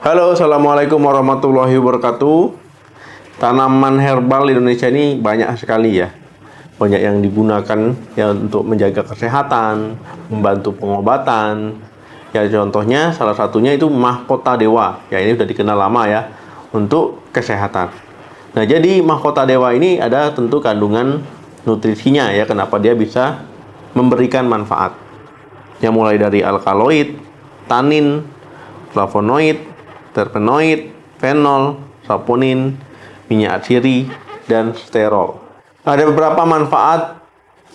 Halo, assalamualaikum warahmatullahi wabarakatuh. Tanaman herbal di Indonesia ini banyak sekali ya. Banyak yang digunakan ya untuk menjaga kesehatan, membantu pengobatan. Ya contohnya salah satunya itu mahkota dewa. Ya ini sudah dikenal lama ya untuk kesehatan. Nah jadi mahkota dewa ini ada tentu kandungan nutrisinya ya. Kenapa dia bisa memberikan manfaat. Yang mulai dari alkaloid, tanin, flavonoid, terpenoid, fenol, saponin, minyak atsiri, dan sterol. Ada beberapa manfaat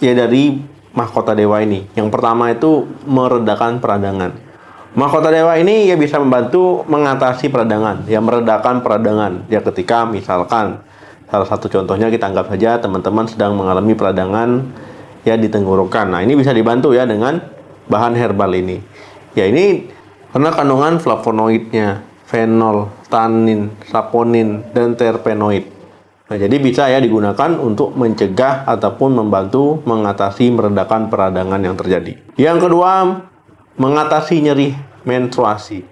ya dari mahkota dewa ini. Yang pertama itu meredakan peradangan. Mahkota dewa ini ya bisa membantu mengatasi peradangan, ya meredakan peradangan. Ya ketika misalkan salah satu contohnya kita anggap saja teman-teman sedang mengalami peradangan ya di tenggorokan. Nah, ini bisa dibantu ya dengan bahan herbal ini. Ya ini karena kandungan flavonoidnya, fenol, tanin, saponin, dan terpenoid. Nah, jadi bisa ya digunakan untuk mencegah ataupun membantu mengatasi meredakan peradangan yang terjadi. Yang kedua, mengatasi nyeri menstruasi.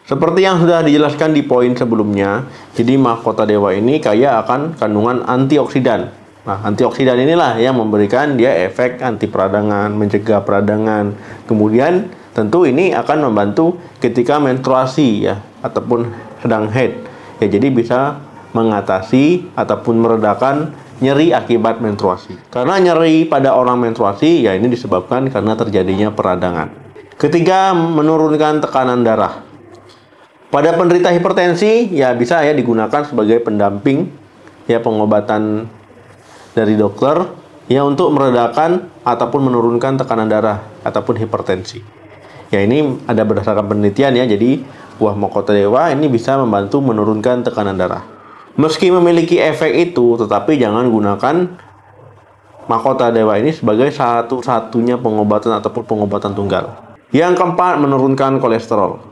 Seperti yang sudah dijelaskan di poin sebelumnya, jadi mahkota dewa ini kaya akan kandungan antioksidan. Nah, antioksidan inilah yang memberikan dia efek anti peradangan, mencegah peradangan. Kemudian tentu ini akan membantu ketika menstruasi ya ataupun sedang haid. Ya jadi bisa mengatasi ataupun meredakan nyeri akibat menstruasi. Karena nyeri pada orang menstruasi ya ini disebabkan karena terjadinya peradangan. Ketiga, menurunkan tekanan darah. Pada penderita hipertensi ya bisa ya digunakan sebagai pendamping ya pengobatan dari dokter ya untuk meredakan ataupun menurunkan tekanan darah ataupun hipertensi. Ya ini ada berdasarkan penelitian ya. Jadi buah mahkota dewa ini bisa membantu menurunkan tekanan darah. Meski memiliki efek itu, tetapi jangan gunakan mahkota dewa ini sebagai satu-satunya pengobatan ataupun pengobatan tunggal. Yang keempat, menurunkan kolesterol.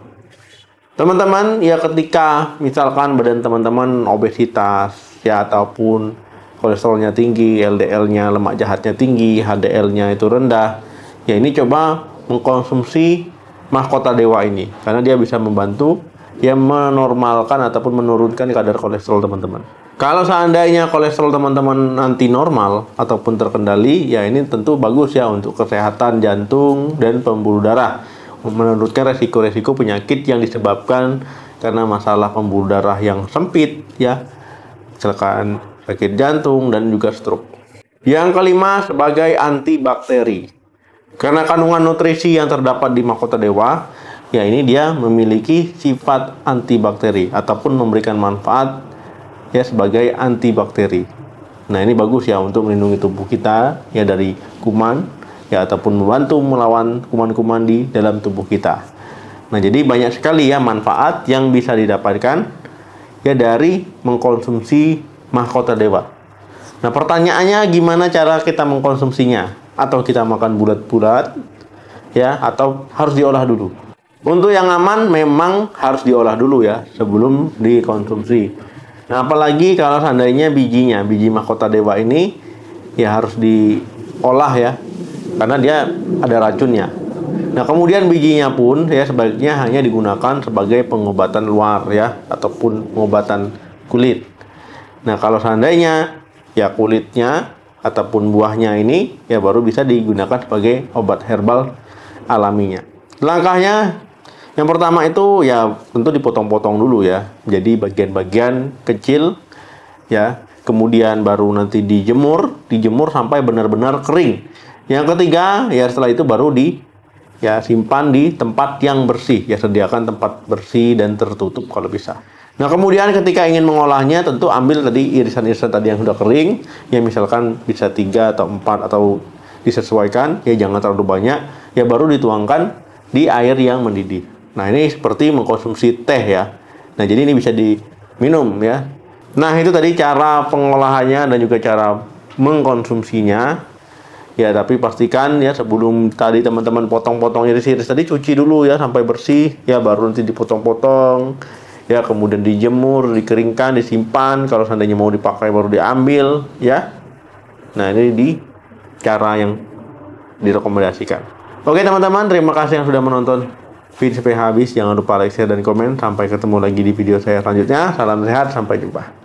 Teman-teman, ya ketika misalkan badan teman-teman obesitas ya ataupun kolesterolnya tinggi, LDL-nya, lemak jahatnya tinggi, HDL-nya itu rendah, ya ini coba mengkonsumsi mahkota dewa ini karena dia bisa membantu ya menormalkan ataupun menurunkan kadar kolesterol teman-teman. Kalau seandainya kolesterol teman-teman nanti normal ataupun terkendali, ya ini tentu bagus ya untuk kesehatan jantung dan pembuluh darah, menurunkan resiko-resiko penyakit yang disebabkan karena masalah pembuluh darah yang sempit ya, kecelakaan, sakit jantung, dan juga stroke. Yang kelima, sebagai antibakteri. Karena kandungan nutrisi yang terdapat di mahkota dewa, ya ini dia memiliki sifat antibakteri ataupun memberikan manfaat ya sebagai antibakteri. Nah, ini bagus ya untuk melindungi tubuh kita ya dari kuman ya ataupun membantu melawan kuman-kuman di dalam tubuh kita. Nah, jadi banyak sekali ya manfaat yang bisa didapatkan ya dari mengkonsumsi mahkota dewa. Nah, pertanyaannya gimana cara kita mengkonsumsinya? Atau kita makan bulat-bulat ya atau harus diolah dulu? Untuk yang aman memang harus diolah dulu ya sebelum dikonsumsi. Nah, apalagi kalau seandainya biji mahkota dewa ini ya harus diolah ya karena dia ada racunnya. Nah, kemudian bijinya pun ya sebaiknya hanya digunakan sebagai pengobatan luar ya ataupun pengobatan kulit. Nah, kalau seandainya ya kulitnya ataupun buahnya ini ya baru bisa digunakan sebagai obat herbal alaminya. Langkahnya yang pertama itu ya tentu dipotong-potong dulu ya. Jadi bagian-bagian kecil ya. Kemudian baru nanti dijemur sampai benar-benar kering. Yang ketiga ya setelah itu baru simpan di tempat yang bersih. Ya sediakan tempat bersih dan tertutup kalau bisa. Nah, kemudian ketika ingin mengolahnya tentu ambil tadi irisan-irisan tadi yang sudah kering, ya misalkan bisa 3 atau 4 atau disesuaikan, ya jangan terlalu banyak, ya baru dituangkan di air yang mendidih. Nah, ini seperti mengkonsumsi teh ya. Nah, jadi ini bisa diminum ya. Nah, itu tadi cara pengolahannya dan juga cara mengkonsumsinya. Ya, tapi pastikan ya sebelum tadi teman-teman potong-potong iris-iris tadi cuci dulu ya sampai bersih, ya baru nanti dipotong-potong. Ya, kemudian dijemur, dikeringkan, disimpan. Kalau seandainya mau dipakai baru diambil, ya. Nah, ini di cara yang direkomendasikan. Oke, teman-teman, terima kasih yang sudah menonton video sampai habis. Jangan lupa like, share, dan komen. Sampai ketemu lagi di video saya selanjutnya. Salam sehat, sampai jumpa.